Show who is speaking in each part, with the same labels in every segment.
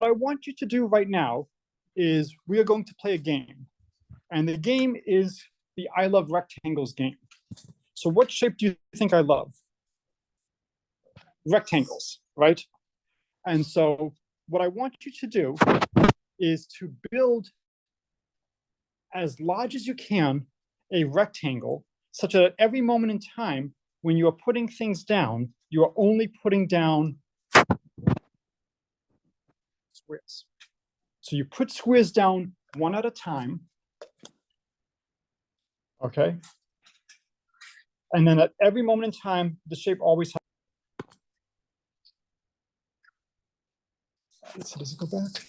Speaker 1: I want you to do right now is we are going to play a game. And the game is the I Love Rectangles game. So what shape do you think I love? Rectangles, right? And so what I want you to do is to build as large as you can a rectangle such that at every moment in time, when you are putting things down, you are only putting down squares. So you put squares down one at a time, okay? And then at every moment in time, the shape always has. So does it go back?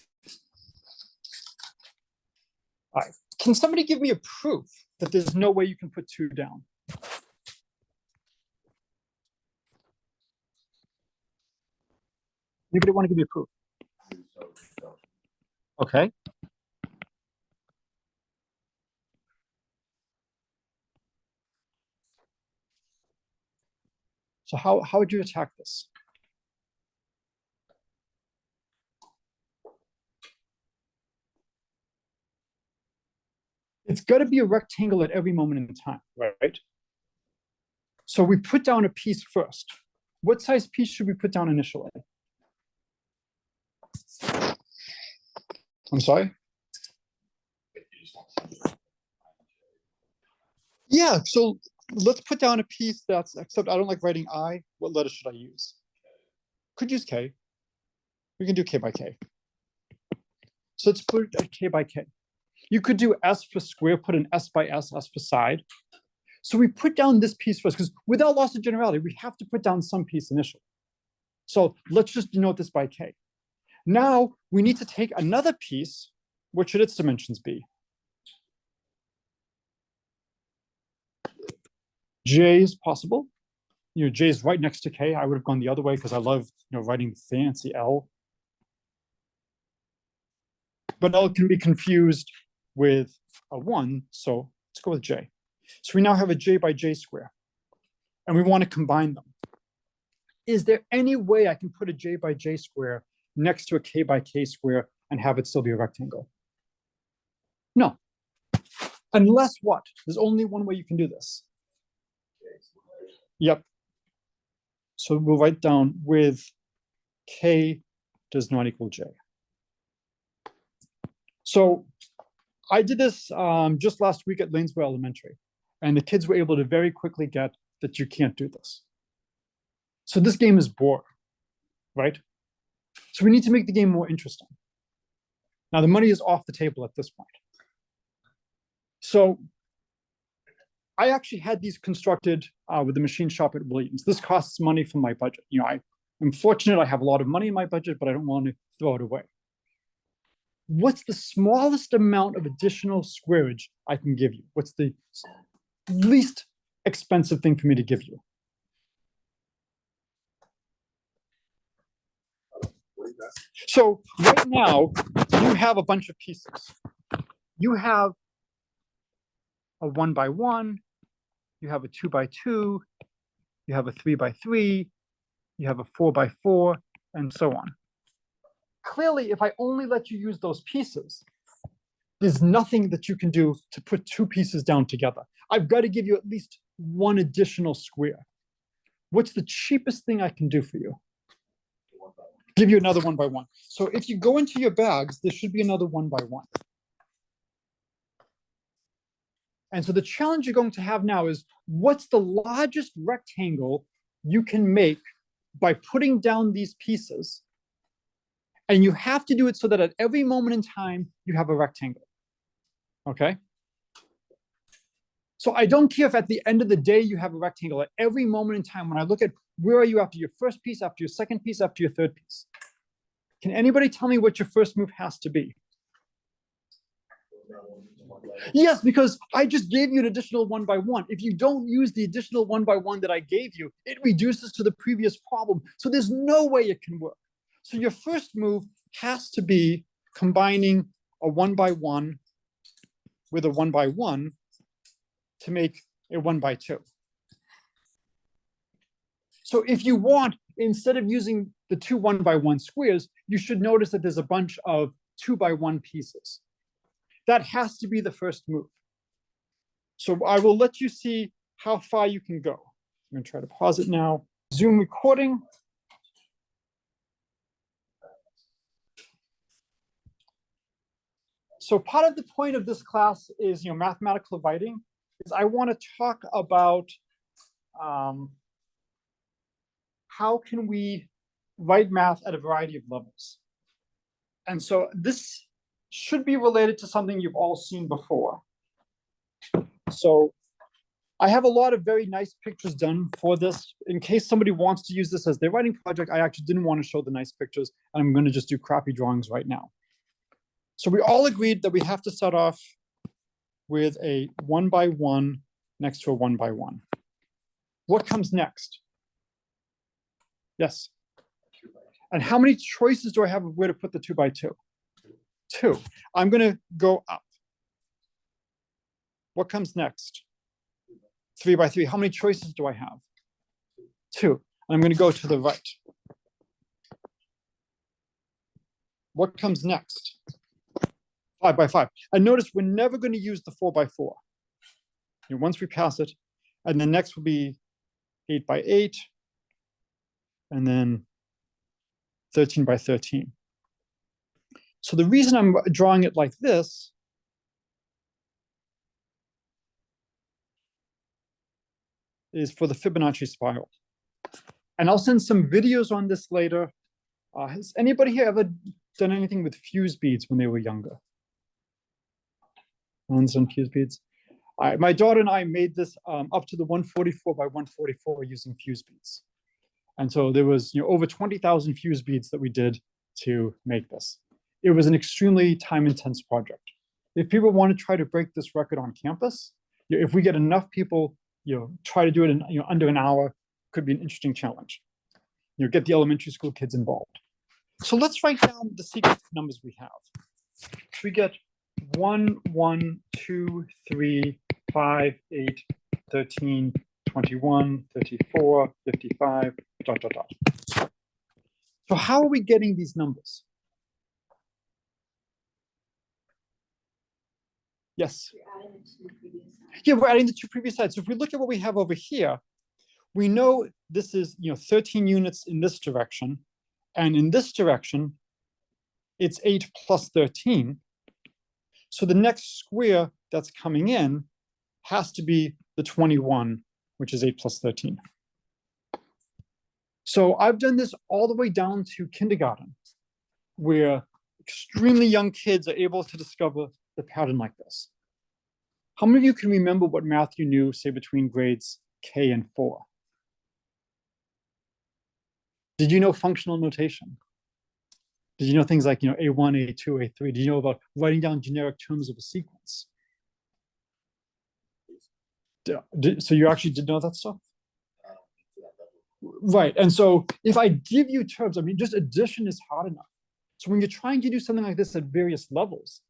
Speaker 1: All right. Can somebody give me a proof that there's no way you can put 2 down? Anybody want to give me a proof? Okay. So how would you attack this? It's got to be a rectangle at every moment in time, right? So we put down a piece first. What size piece should we put down initially? I'm sorry? Yeah, so let's put down a piece that's, except I don't like writing I. What letter should I use? Could use K. We can do K by K. So let's put a K by K. You could do S for square, put an S by S, S for side. So we put down this piece first, because without loss of generality, we have to put down some piece initially. So let's just denote this by K. Now we need to take another piece. What should its dimensions be? J is possible. J is right next to K. I would have gone the other way because I love writing fancy L. But L can be confused with a 1, so let's go with J. So we now have a J by J square, and we want to combine them. Is there any way I can put a J by J square next to a K by K square and have it still be a rectangle? No. Unless what? There's only one way you can do this. Yep. So we'll write down with K does not equal J. So I did this just last week at Lanesboro Elementary, and the kids were able to very quickly get that you can't do this. So this game is boring, right? So we need to make the game more interesting. Now the money is off the table at this point. So I actually had these constructed with the machine shop at Williams. This costs money from my budget. I'm fortunate I have a lot of money in my budget, but I don't want to throw it away. What's the smallest amount of additional squareage I can give you? What's the least expensive thing for me to give you? So right now, you have a bunch of pieces. You have a 1 by 1, you have a 2 by 2, you have a 3 by 3, you have a 4 by 4, and so on. Clearly, if I only let you use those pieces, there's nothing that you can do to put 2 pieces down together. I've got to give you at least 1 additional square. What's the cheapest thing I can do for you? Give you another 1 by 1. So if you go into your bags, there should be another 1 by 1. And so the challenge you're going to have now is, what's the largest rectangle you can make by putting down these pieces? And you have to do it so that at every moment in time, you have a rectangle, okay? So I don't care if at the end of the day, you have a rectangle. At every moment in time, when I look at where are you after your first piece, after your second piece, after your third piece? Can anybody tell me what your first move has to be? Yes, because I just gave you an additional 1 by 1. If you don't use the additional 1 by 1 that I gave you, it reduces to the previous problem. So there's no way it can work. So your first move has to be combining a 1 by 1 with a 1 by 1 to make a 1 by 2. So if you want, instead of using the two 1x1 squares, you should notice that there's a bunch of 2x1 pieces. That has to be the first move. So I will let you see how far you can go. I'm going to try to pause it now. Zoom recording. So part of the point of this class is, mathematical writing. Is I want to talk about how can we write math at a variety of levels. And so this should be related to something you've all seen before. So I have a lot of very nice pictures done for this. In case somebody wants to use this as their writing project, I actually didn't want to show the nice pictures, and I'm going to just do crappy drawings right now. So we all agreed that we have to start off with a 1x1 next to a 1x1. What comes next? Yes. And how many choices do I have of where to put the 2x2? 2. I'm going to go up. What comes next? 3x3. How many choices do I have? 2. And I'm going to go to the right. What comes next? 5x5. And notice we're never going to use the 4x4. Once we pass it, and the next will be 8x8, and then 13x13. So the reason I'm drawing it like this is for the Fibonacci spiral. And I'll send some videos on this later. Has anybody here ever done anything with fuse beads when they were younger? One's on fuse beads. My daughter and I made this up to the 144x144 using fuse beads. And so there was over 20,000 fuse beads that we did to make this. It was an extremely time-intense project. If people want to try to break this record on campus, if we get enough people try to do it in under an hour, could be an interesting challenge. Get the elementary school kids involved. So let's write down the sequence of numbers we have. We get 1, 1, 2, 3, 5, 8, 13, 21, 34, 55, ... So how are we getting these numbers? Yes. Yeah, we're adding the two previous sides. So if we look at what we have over here, we know this is 13 units in this direction, and in this direction, it's 8 plus 13. So the next square that's coming in has to be the 21, which is 8 plus 13. So I've done this all the way down to kindergarten, where extremely young kids are able to discover the pattern like this. How many of you can remember what math you knew, say, between grades K and 4? Did you know functional notation? Did you know things like A1, A2, A3? Did you know about writing down generic terms of a sequence? So you actually did know that stuff? Right. And so if I give you terms, just addition is hard enough. So when you're trying to do something like this at various levels,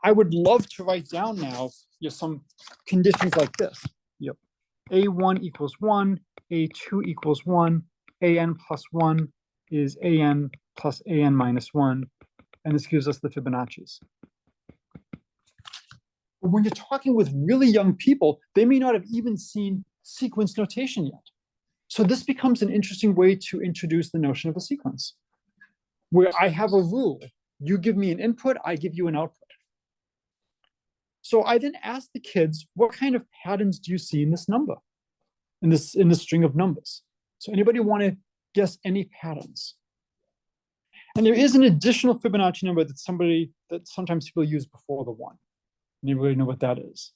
Speaker 1: I would love to write down now some conditions like this. A1 equals 1, A2 equals 1, AN plus 1 is AN plus AN minus 1, and this gives us the Fibonacci's. But when you're talking with really young people, they may not have even seen sequence notation yet. So this becomes an interesting way to introduce the notion of a sequence, where I have a rule. You give me an input, I give you an output. So I then ask the kids, what kind of patterns do you see in this number, in this string of numbers? So anybody want to guess any patterns? And there is an additional Fibonacci number that sometimes people use before the 1. Anybody know what that is?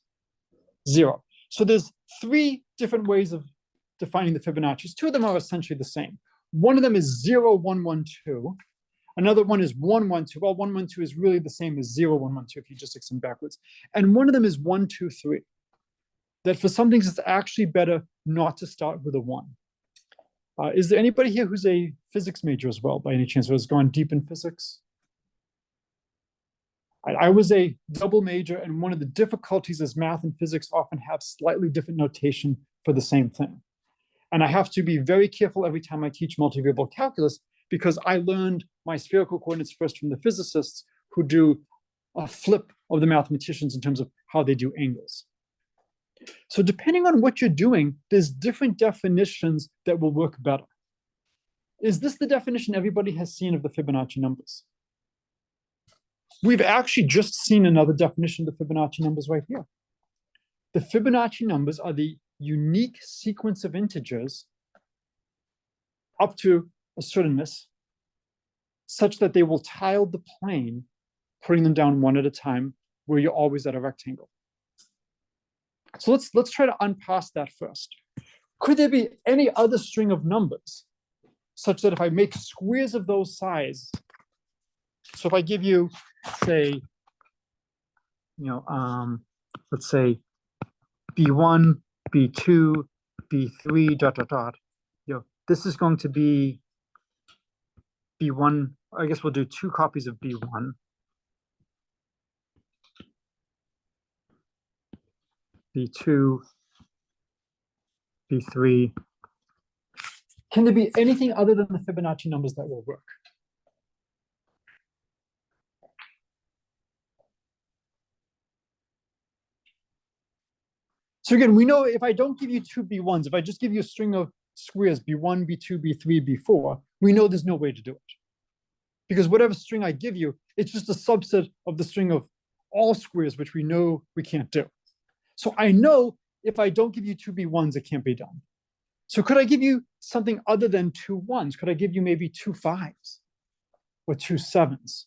Speaker 1: 0. So there's 3 different ways of defining the Fibonacci's. 2 of them are essentially the same. One of them is 0, 1, 1, 2. Another one is 1, 1, 2. Well, 1, 1, 2 is really the same as 0, 1, 1, 2 if you just stick them backwards. And one of them is 1, 2, 3. That for some things, it's actually better not to start with a 1. Is there anybody here who's a physics major as well, by any chance, who has gone deep in physics? I was a double major, and one of the difficulties is math and physics often have slightly different notation for the same thing. And I have to be very careful every time I teach multivariable calculus because I learned my spherical coordinates first from the physicists who do a flip of the mathematicians in terms of how they do angles. So depending on what you're doing, there's different definitions that will work better. Is this the definition everybody has seen of the Fibonacci numbers? We've actually just seen another definition of the Fibonacci numbers right here. The Fibonacci numbers are the unique sequence of integers up to a certainness such that they will tile the plane, putting them down one at a time, where you're always at a rectangle. So let's try to unpass that first. Could there be any other string of numbers such that if I make squares of those size, so if I give you, say, let's say B1, B2, B3, dot, dot, dot, this is going to be B1, I guess we'll do 2 copies of B1. B2, B3. Can there be anything other than the Fibonacci numbers that will work? So again, we know if I don't give you 2 B1s, if I just give you a string of squares, B1, B2, B3, B4, we know there's no way to do it. Because whatever string I give you, it's just a subset of the string of all squares, which we know we can't do. So I know if I don't give you 2 B1s, it can't be done. So could I give you something other than 2 1s? Could I give you maybe 2 5s or 2 7s?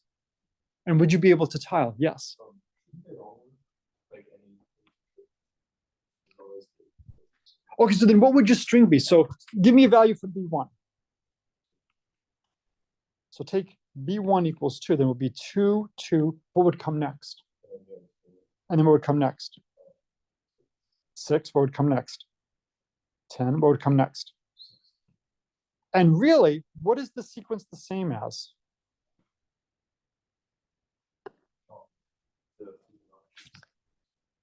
Speaker 1: And would you be able to tile? Yes. Okay, so then what would your string be? So give me a value for B1. So take B1 equals 2, then it would be 2, 2. What would come next? And then what would come next? 6, what would come next? 10, what would come next? And really, what is the sequence the same as?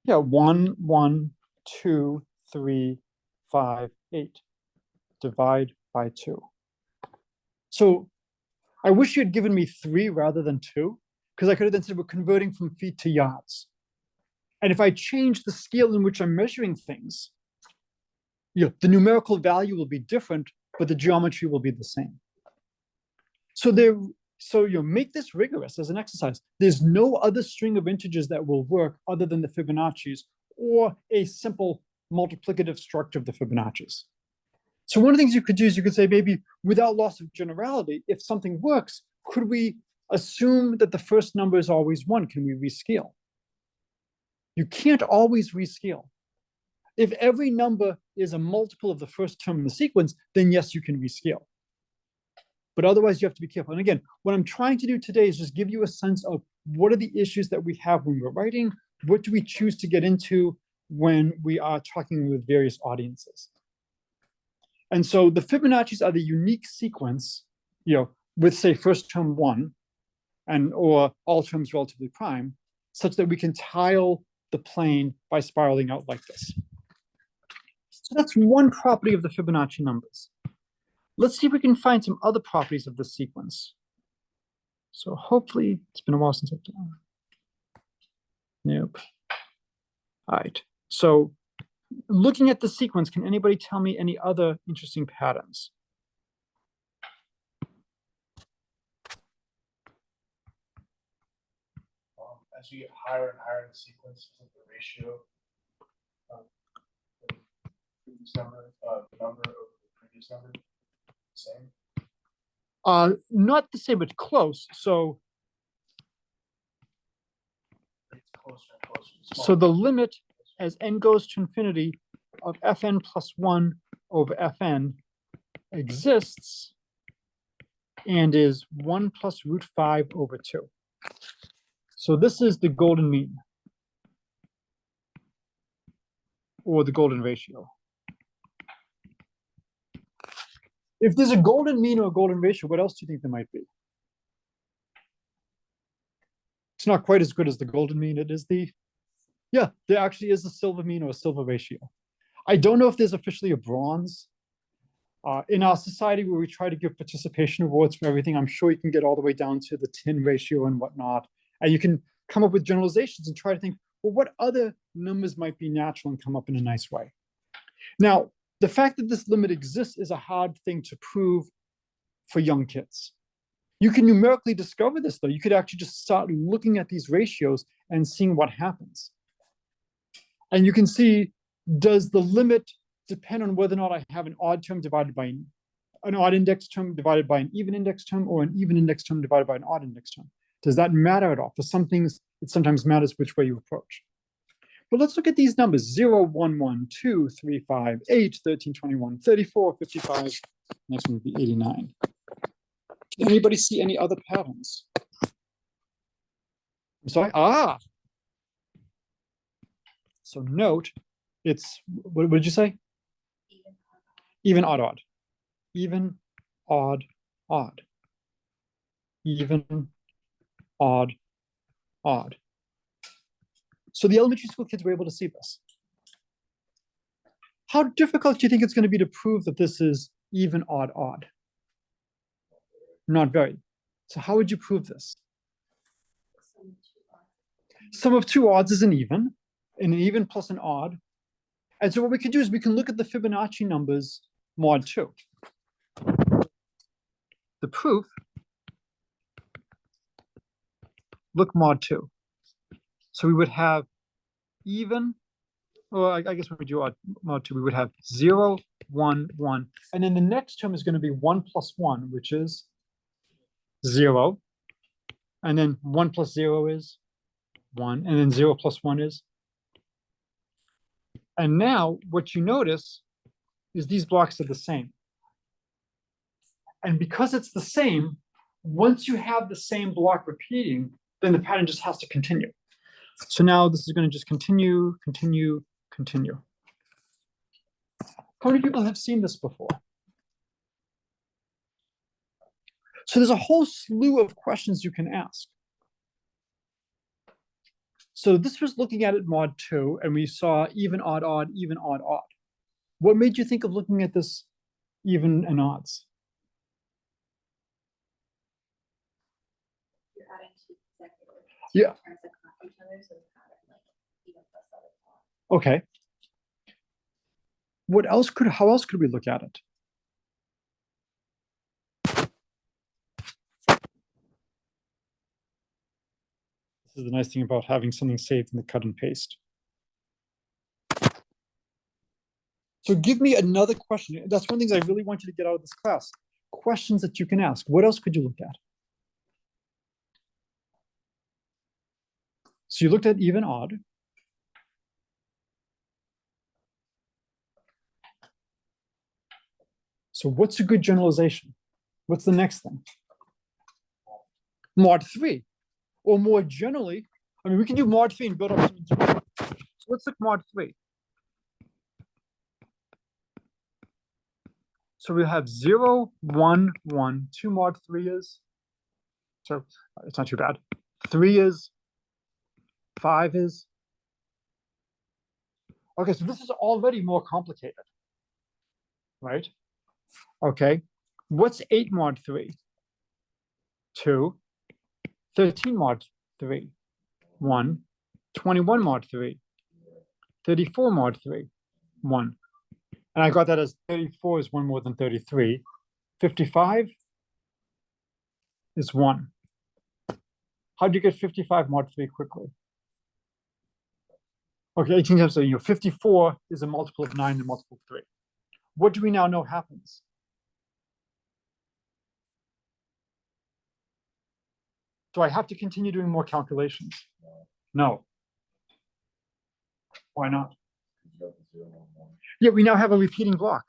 Speaker 1: Yeah, 1, 1, 2, 3, 5, 8. Divide by 2. So I wish you had given me 3 rather than 2, because I could have then said we're converting from feet to yards. And if I change the scale in which I'm measuring things, the numerical value will be different, but the geometry will be the same. So make this rigorous as an exercise. There's no other string of integers that will work other than the Fibonacci's or a simple multiplicative structure of the Fibonacci's. So one of the things you could do is you could say, maybe without loss of generality, if something works, could we assume that the first number is always 1? Can we rescale? You can't always rescale. If every number is a multiple of the first term in the sequence, then yes, you can rescale. But otherwise, you have to be careful. And again, what I'm trying to do today is just give you a sense of what are the issues that we have when we're writing, what do we choose to get into when we are talking with various audiences. And so the Fibonacci's are the unique sequence, with say first term 1 or all terms relatively prime, such that we can tile the plane by spiraling out like this. So that's one property of the Fibonacci numbers. Let's see if we can find some other properties of the sequence. So hopefully, it's been a while since I've done. Nope. All right. So looking at the sequence, can anybody tell me any other interesting patterns?
Speaker 2: As you get higher and higher in the sequence, the ratio of the previous number, the number of the previous number, same?
Speaker 1: Not the same, but close. So
Speaker 2: It's closer and closer.
Speaker 1: So the limit as n goes to infinity of fn plus 1 over fn exists and is 1 plus root 5 over 2. So this is the golden mean, or the golden ratio. If there's a golden mean or a golden ratio, what else do you think there might be? It's not quite as good as the golden mean. It is there actually is a silver mean or a silver ratio. I don't know if there's officially a bronze. In our society where we try to give participation awards for everything, I'm sure you can get all the way down to the 10 ratio and whatnot. And you can come up with generalizations and try to think, well, what other numbers might be natural and come up in a nice way? Now, the fact that this limit exists is a hard thing to prove for young kids. You can numerically discover this, though. You could actually just start looking at these ratios and seeing what happens. And you can see, does the limit depend on whether or not I have an odd term divided by an odd index term divided by an even index term, or an even index term divided by an odd index term? Does that matter at all? For some things, it sometimes matters which way you approach. But let's look at these numbers: 0, 1, 1, 2, 3, 5, 8, 13, 21, 34, 55. Next one would be 89. Can anybody see any other patterns? I'm sorry? So note, it's, what did you say? Even, odd, odd. Even, odd, odd. Even, odd, odd. So the elementary school kids were able to see this. How difficult do you think it's going to be to prove that this is even, odd, odd? Not very. So how would you prove this? Sum of two odds is an even, and an even plus an odd. And so what we can do is we can look at the Fibonacci numbers mod 2. The proof, look mod 2. So we would have even, or I guess when we do odd mod 2, we would have 0, 1, 1. And then the next term is going to be 1 plus 1, which is 0. And then 1 plus 0 is 1. And then 0 plus 1 is. And now what you notice is these blocks are the same. And because it's the same, once you have the same block repeating, then the pattern just has to continue. So now this is going to just continue, continue, continue. How many people have seen this before? So there's a whole slew of questions you can ask. So this was looking at it mod 2, and we saw even, odd, odd, even, odd, odd. What made you think of looking at this even and odds?
Speaker 3: You're adding two consecutive
Speaker 1: Yeah.
Speaker 3: terms that connect each other, so it's kind of like even plus other odd.
Speaker 1: Okay. How else could we look at it? This is the nice thing about having something saved in the cut and paste. So give me another question. That's one of the things I really want you to get out of this class. Questions that you can ask. What else could you look at? So you looked at even, odd. So what's a good generalization? What's the next thing? Mod 3. Or more generally, I mean, we can do mod 3 and build up something. So let's look mod 3. So we have 0, 1, 1, 2 mod 3 is, so it's not too bad. 3 is, 5 is. Okay, so this is already more complicated, right? Okay, what's 8 mod 3? 2, 13 mod 3, 1, 21 mod 3, 34 mod 3, 1. And I got that as 34 is 1 more than 33. 55 is 1. How do you get 55 mod 3 quickly? Okay, 18 times, so 54 is a multiple of 9 and a multiple of 3. What do we now know happens? Do I have to continue doing more calculations? No. Why not? Yeah, we now have a repeating block.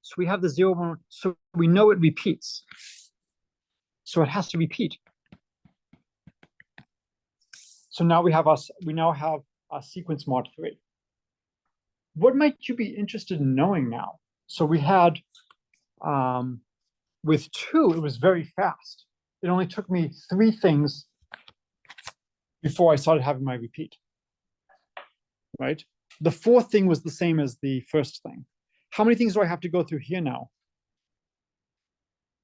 Speaker 1: So we have the 0, 1, so we know it repeats. So it has to repeat. So now we now have a sequence mod 3. What might you be interested in knowing now? So we had, with 2, it was very fast. It only took me 3 things before I started having my repeat, right? The 4th thing was the same as the first thing. How many things do I have to go through here now?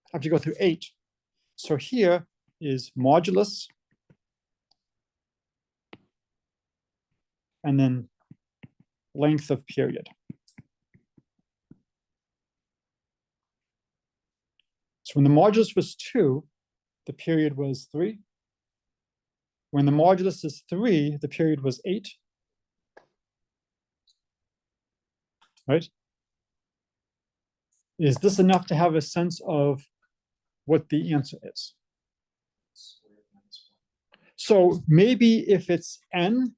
Speaker 1: I have to go through 8. So here is modulus, and then length of period. So when the modulus was 2, the period was 3. When the modulus is 3, the period was 8. Right? Is this enough to have a sense of what the answer is? So maybe if it's n,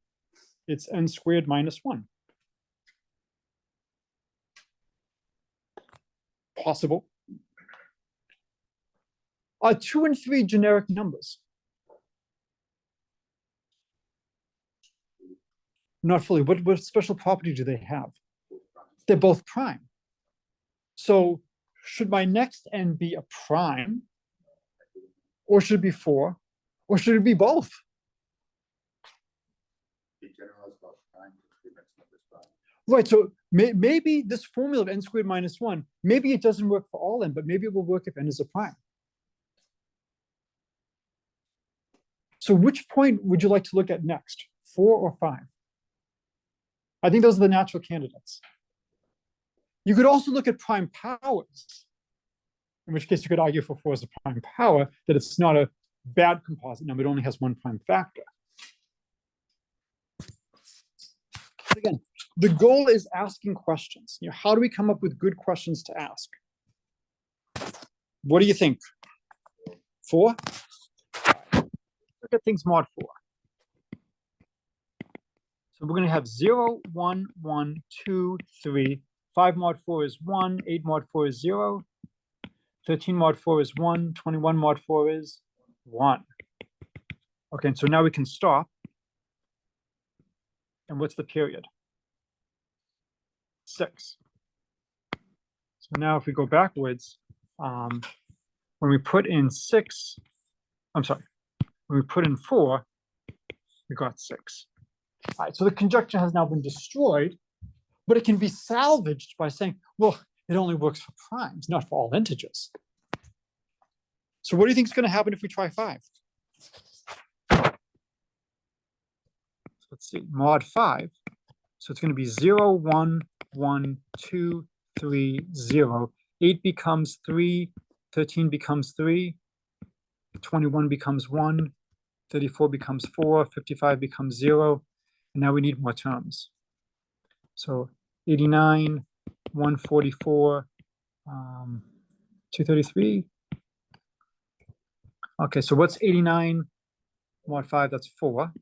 Speaker 1: it's n squared minus 1. Possible. 2 and 3 generic numbers. Not fully. What special property do they have? They're both prime. So should my next n be a prime? Or should it be 4? Or should it be both? Right, so maybe this formula of n squared minus 1, maybe it doesn't work for all n, but maybe it will work if n is a prime. So which point would you like to look at next, 4 or 5? I think those are the natural candidates. You could also look at prime powers, in which case you could argue for 4 as a prime power, that it's not a bad composite number, it only has one prime factor. But again, the goal is asking questions. You know, how do we come up with good questions to ask? What do you think? 4? Look at things mod 4. So we're going to have 0, 1, 1, 2, 3. 5 mod 4 is 1. 8 mod 4 is 0. 13 mod 4 is 1. 21 mod 4 is 1. Okay, and so now we can stop. And what's the period? 6. So now if we go backwards, when we put in 6, I'm sorry, when we put in 4, we got 6. All right, so the conjecture has now been destroyed, but it can be salvaged by saying, well, it only works for primes, not for all integers. So what do you think is going to happen if we try 5? Let's see, mod 5. So it's going to be 0, 1, 1, 2, 3, 0. 8 becomes 3, 13 becomes 3, 21 becomes 1, 34 becomes 4, 55 becomes 0, and now we need more terms. So 89, 144, 233. Okay, so what's 89 mod 5? That's 4.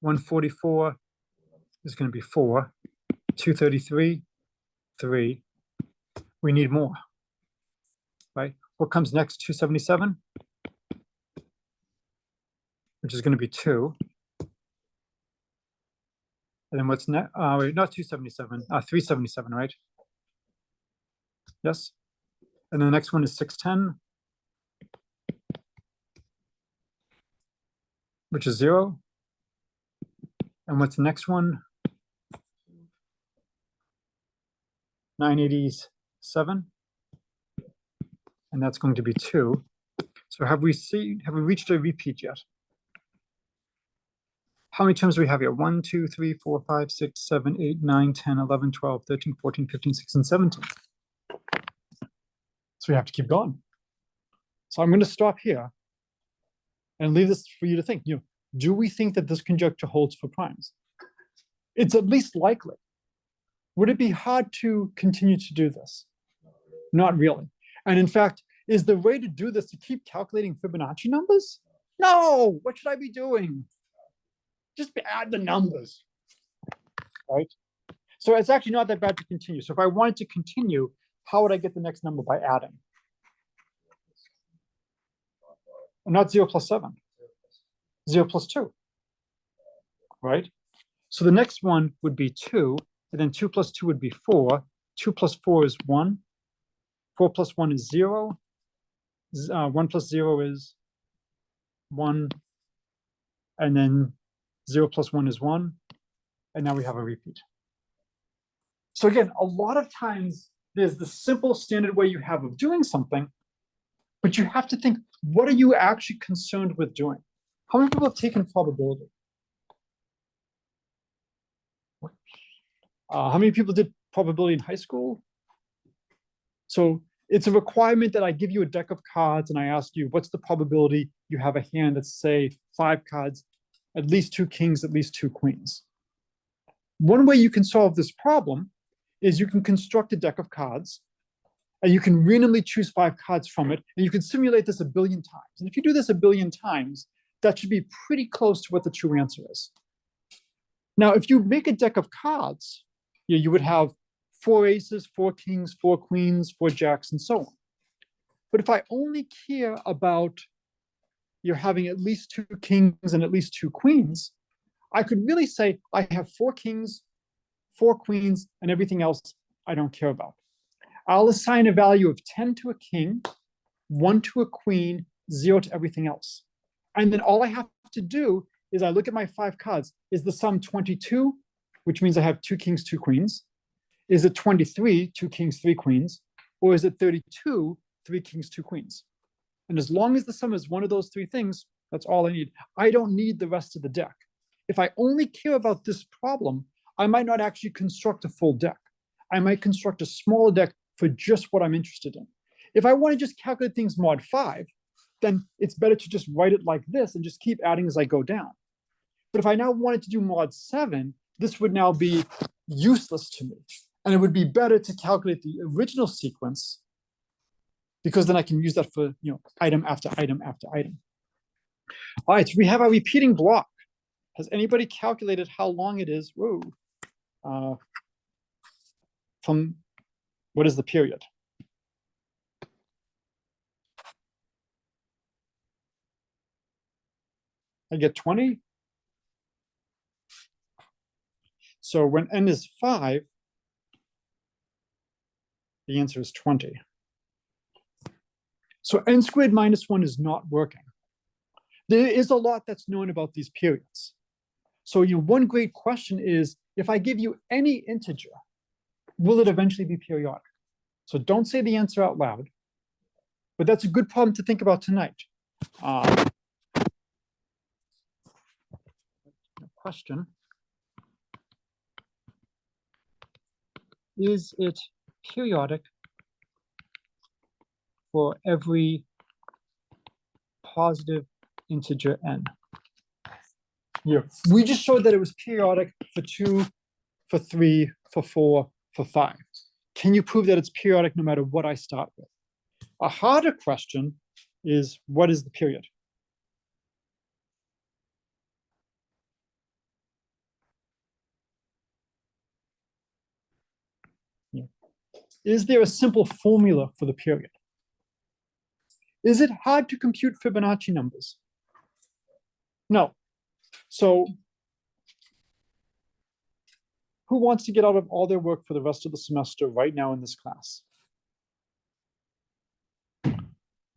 Speaker 1: 144 is going to be 4. 233, 3. We need more, right? What comes next? 277, which is going to be 2. And then what's next? Wait, not 277, 377, right? Yes. And then the next one is 610, which is 0. And what's the next one? 987. And that's going to be 2. So have we reached a repeat yet? How many terms do we have here? 1, 2, 3, 4, 5, 6, 7, 8, 9, 10, 11, 12, 13, 14, 15, 16, 17. So we have to keep going. So I'm going to stop here and leave this for you to think. You know, do we think that this conjecture holds for primes? It's at least likely. Would it be hard to continue to do this? Not really. And in fact, is the way to do this to keep calculating Fibonacci numbers? No, what should I be doing? Just add the numbers, right? So it's actually not that bad to continue. So if I wanted to continue, how would I get the next number? By adding. Not 0 plus 7, 0 plus 2, right? So the next one would be 2, and then 2 plus 2 would be 4. 2 plus 4 is 1. 4 plus 1 is 0. 1 plus 0 is 1. And then 0 plus 1 is 1. And now we have a repeat. So again, a lot of times there's the simple standard way you have of doing something, but you have to think, what are you actually concerned with doing? How many people have taken probability? How many people did probability in high school? So it's a requirement that I give you a deck of cards and I ask you, what's the probability you have a hand that's, say, 5 cards, at least 2 kings, at least 2 queens? One way you can solve this problem is you can construct a deck of cards and you can randomly choose 5 cards from it, and you can simulate this 1 billion times. And if you do this 1 billion times, that should be pretty close to what the true answer is. Now, if you make a deck of cards, you would have 4 aces, 4 kings, 4 queens, 4 jacks, and so on. But if I only care about you're having at least 2 kings and at least 2 queens, I could really say I have 4 kings, 4 queens, and everything else I don't care about. I'll assign a value of 10 to a king, 1 to a queen, 0 to everything else. And then all I have to do is I look at my 5 cards. Is the sum 22, which means I have 2 kings, 2 queens? Is it 23, 2 kings, 3 queens? Or is it 32, 3 kings, 2 queens? And as long as the sum is one of those 3 things, that's all I need. I don't need the rest of the deck. If I only care about this problem, I might not actually construct a full deck. I might construct a smaller deck for just what I'm interested in. If I want to just calculate things mod 5, then it's better to just write it like this and just keep adding as I go down. But if I now wanted to do mod 7, this would now be useless to me. And it would be better to calculate the original sequence, because then I can use that for item after item after item. All right, so we have our repeating block. Has anybody calculated how long it is? Whoa. From what is the period? I get 20. So when n is 5, the answer is 20. So n squared minus 1 is not working. There is a lot that's known about these periods. So one great question is, if I give you any integer, will it eventually be periodic? So don't say the answer out loud, but that's a good problem to think about tonight. Question: is it periodic for every positive integer n? Here, we just showed that it was periodic for 2, for 3, for 4, for 5. Can you prove that it's periodic no matter what I start with? A harder question is, what is the period? Yeah. Is there a simple formula for the period? Is it hard to compute Fibonacci numbers? No. So who wants to get out of all their work for the rest of the semester right now in this class?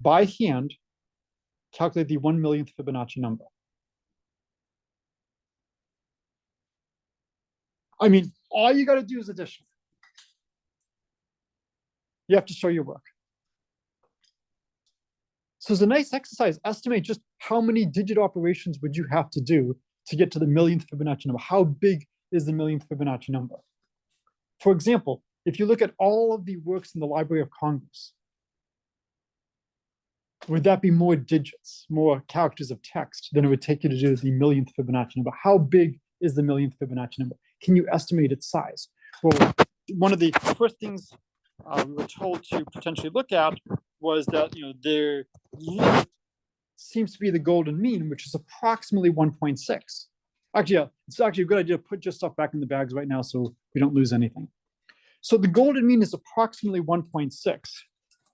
Speaker 1: By hand, calculate the 1 millionth Fibonacci number. I mean, all you got to do is addition. You have to show your work. So it's a nice exercise. Estimate just how many digit operations would you have to do to get to the millionth Fibonacci number. How big is the millionth Fibonacci number? For example, if you look at all of the works in the Library of Congress, would that be more digits, more characters of text than it would take you to do the millionth Fibonacci number? How big is the millionth Fibonacci number? Can you estimate its size? Well, one of the first things we were told to potentially look at was that their limit seems to be the golden mean, which is approximately 1.6. Actually, yeah, it's actually a good idea to put your stuff back in the bags right now so we don't lose anything. So the golden mean is approximately 1.6.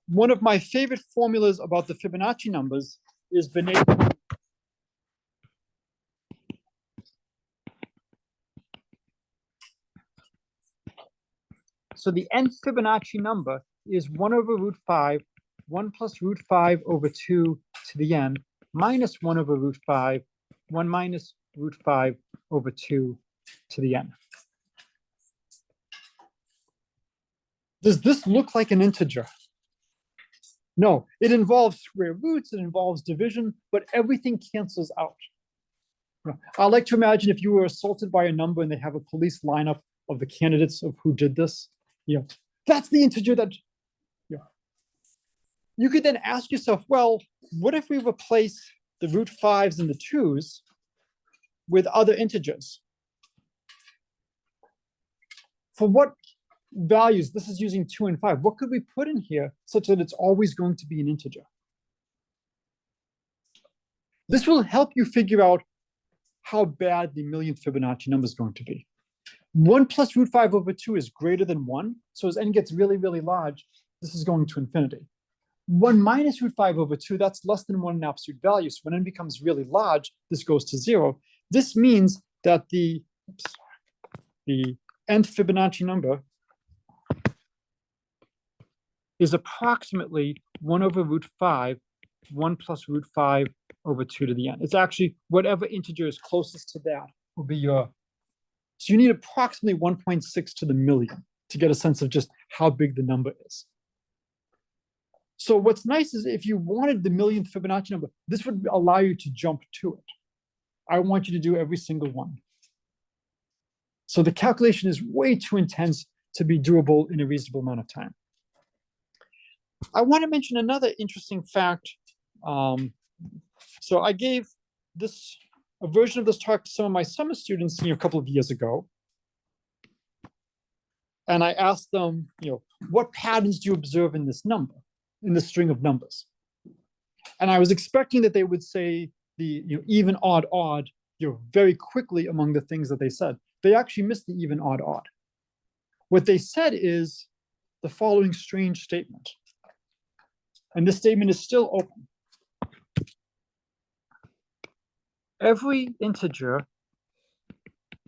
Speaker 1: One of my favorite formulas about the Fibonacci numbers is Benet. So the nth Fibonacci number is 1 over root 5, 1 plus root 5 over 2 to the n, minus 1 over root 5, 1 minus root 5 over 2 to the n. Does this look like an integer? No, it involves square roots, it involves division, but everything cancels out. I like to imagine if you were assaulted by a number and they have a police lineup of the candidates of who did this, that's the integer that, You could then ask yourself, well, what if we replace the root 5s and the 2s with other integers? For what values, this is using 2 and 5, what could we put in here such that it's always going to be an integer? This will help you figure out how bad the millionth Fibonacci number is going to be. 1 plus root 5 over 2 is greater than 1. So as n gets really, really large, this is going to infinity. 1 minus root 5 over 2, that's less than 1 in absolute value. So when n becomes really large, this goes to 0. This means that the nth Fibonacci number is approximately 1 over root 5, 1 plus root 5 over 2 to the n. It's actually whatever integer is closest to that will be your. So you need approximately 1.6 to the million to get a sense of just how big the number is. So what's nice is if you wanted the millionth Fibonacci number, this would allow you to jump to it. I want you to do every single one. So the calculation is way too intense to be doable in a reasonable amount of time. I want to mention another interesting fact. So I gave a version of this talk to some of my summer students a couple of years ago. And I asked them, what patterns do you observe in this number, in the string of numbers? And I was expecting that they would say the even, odd, odd, very quickly among the things that they said. They actually missed the even, odd, odd. What they said is the following strange statement. And this statement is still open. Every integer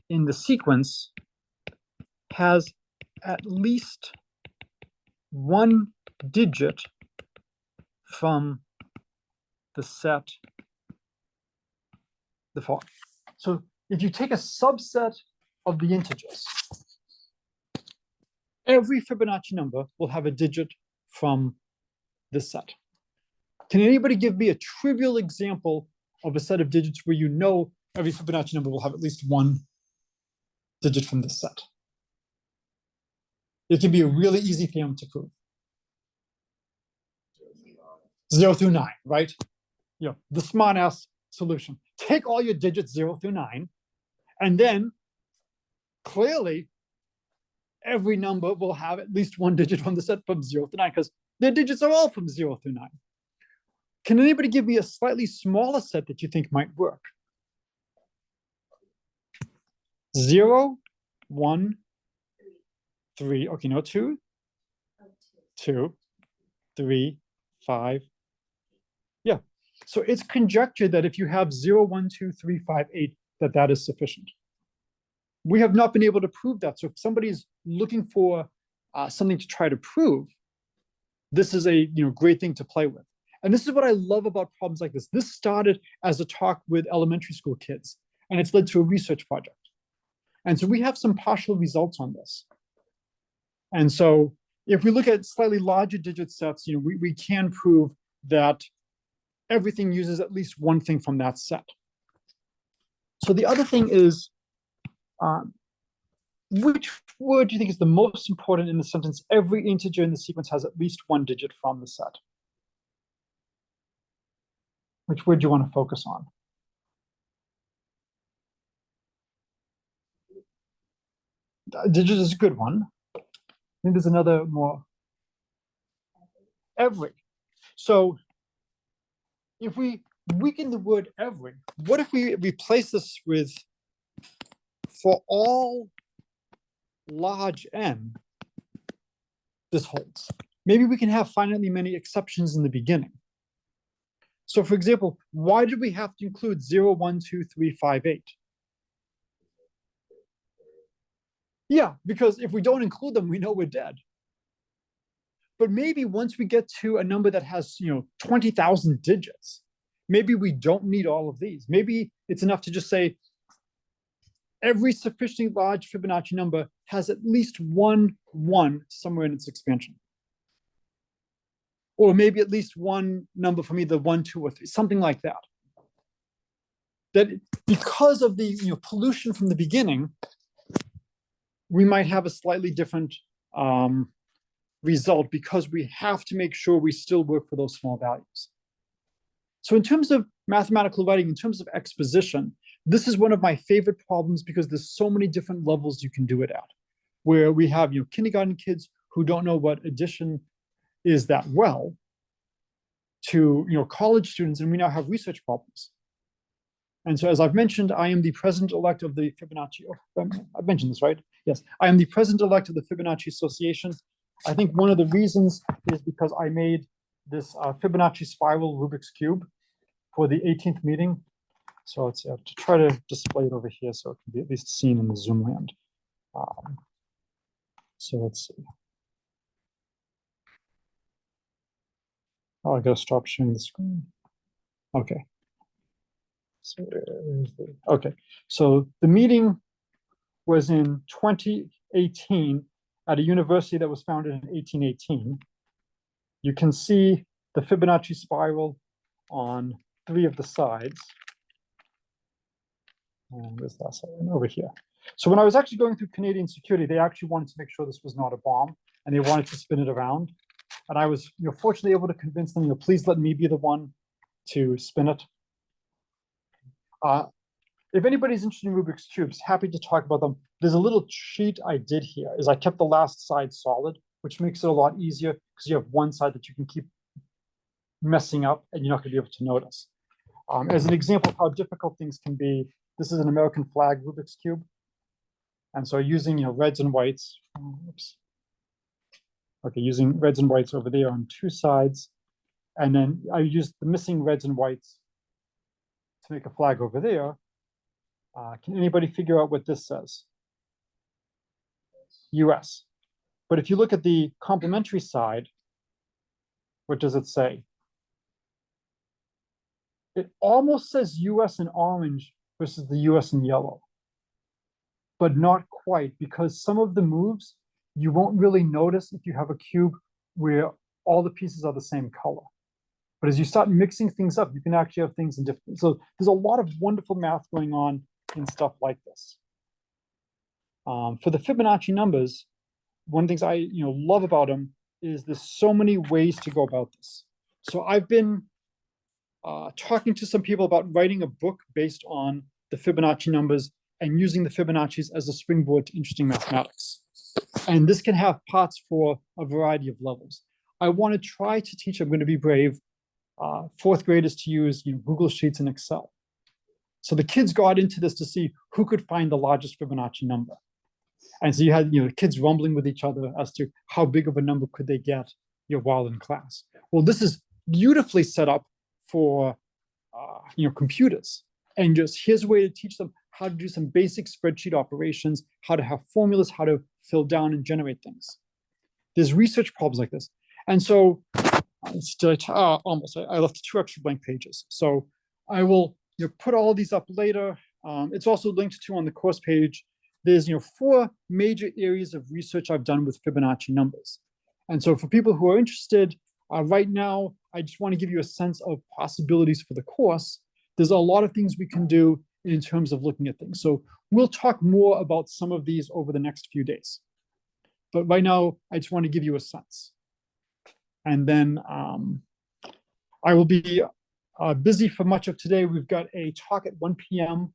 Speaker 1: in the sequence has at least one digit from the set the following. So if you take a subset of the integers, every Fibonacci number will have a digit from this set. Can anybody give me a trivial example of a set of digits where every Fibonacci number will have at least one digit from this set? It can be a really easy theorem to prove. 0 through 9, right? The smart-ass solution. Take all your digits 0 through 9, and then clearly every number will have at least one digit from the set from 0 to 9 because their digits are all from 0 through 9. Can anybody give me a slightly smaller set that you think might work? 0, 1, 3. Okay, no, 2, 2, 3, 5. Yeah. So it's conjectured that if you have 0, 1, 2, 3, 5, 8, that is sufficient. We have not been able to prove that. So if somebody's looking for something to try to prove, this is a great thing to play with. And this is what I love about problems like this. This started as a talk with elementary school kids, and it's led to a research project. And so we have some partial results on this. And so if we look at slightly larger digit sets, we can prove that everything uses at least one thing from that set. So the other thing is, which word do you think is the most important in the sentence? Every integer in the sequence has at least one digit from the set. Which word do you want to focus on? Digit is a good one. I think there's another more. Every. So if we weaken the word every, what if we replace this with for all large n, this holds. Maybe we can have finitely many exceptions in the beginning. So for example, why did we have to include 0, 1, 2, 3, 5, 8? Yeah, because if we don't include them, we know we're dead. But maybe once we get to a number that has 20,000 digits, maybe we don't need all of these. Maybe it's enough to just say every sufficiently large Fibonacci number has at least one 1 somewhere in its expansion. Or maybe at least one number from either 1, 2, or 3, something like that. That because of the pollution from the beginning, we might have a slightly different result because we have to make sure we still work for those small values. So in terms of mathematical writing, in terms of exposition, this is one of my favorite problems because there's so many different levels you can do it at, where we have kindergarten kids who don't know what addition is that well, to college students, and we now have research problems. And so, as I've mentioned, I am the president-elect of the Fibonacci. I've mentioned this, right? Yes, I am the president-elect of the Fibonacci Association. I think one of the reasons is because I made this Fibonacci spiral Rubik's Cube for the 18th meeting. So let's to try to display it over here so it can be at least seen in the Zoom land. So let's see. Oh, I gotta stop sharing the screen. Okay. So okay. So the meeting was in 2018 at a university that was founded in 1818. You can see the Fibonacci spiral on 3 of the sides. And where's that side? Over here. So when I was actually going through Canadian security, they actually wanted to make sure this was not a bomb, and they wanted to spin it around. And I was, fortunately able to convince them, please let me be the one to spin it. If anybody's interested in Rubik's Cubes, happy to talk about them. There's a little cheat I did here, is I kept the last side solid, which makes it a lot easier because you have one side that you can keep messing up and you're not gonna be able to notice. As an example of how difficult things can be, this is an American flag Rubik's Cube. And so using reds and whites, oops. Okay, using reds and whites over there on 2 sides. And then I used the missing reds and whites to make a flag over there. Can anybody figure out what this says? US. But if you look at the complementary side, what does it say? It almost says US in orange versus the US in yellow, but not quite, because some of the moves you won't really notice if you have a cube where all the pieces are the same color. But as you start mixing things up, you can actually have things in different. So there's a lot of wonderful math going on in stuff like this. For the Fibonacci numbers, one of the things I love about them is there's so many ways to go about this. So I've been talking to some people about writing a book based on the Fibonacci numbers and using the Fibonacci's as a springboard to interesting mathematics. And this can have parts for a variety of levels. I want to try to teach, I'm going to be brave, 4th graders to use Google Sheets and Excel. So the kids got into this to see who could find the largest Fibonacci number. And so you had kids rumbling with each other as to how big of a number could they get while in class. Well, this is beautifully set up for computers. And just here's a way to teach them how to do some basic spreadsheet operations, how to have formulas, how to fill down and generate things. There's research problems like this. And so almost, I left 2 extra blank pages. So I will put all these up later. It's also linked to on the course page. There's 4 major areas of research I've done with Fibonacci numbers. And so for people who are interested, right now, I just want to give you a sense of possibilities for the course. There's a lot of things we can do in terms of looking at things. So we'll talk more about some of these over the next few days. But right now, I just want to give you a sense. And then I will be busy for much of today. We've got a talk at 1 p.m.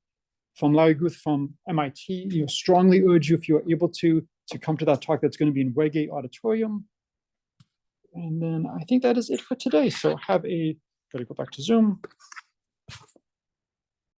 Speaker 1: from Larry Guth from MIT. Strongly urge you, if you're able to come to that talk. That's going to be in Wegate Auditorium. And then I think that is it for today. So gotta go back to Zoom.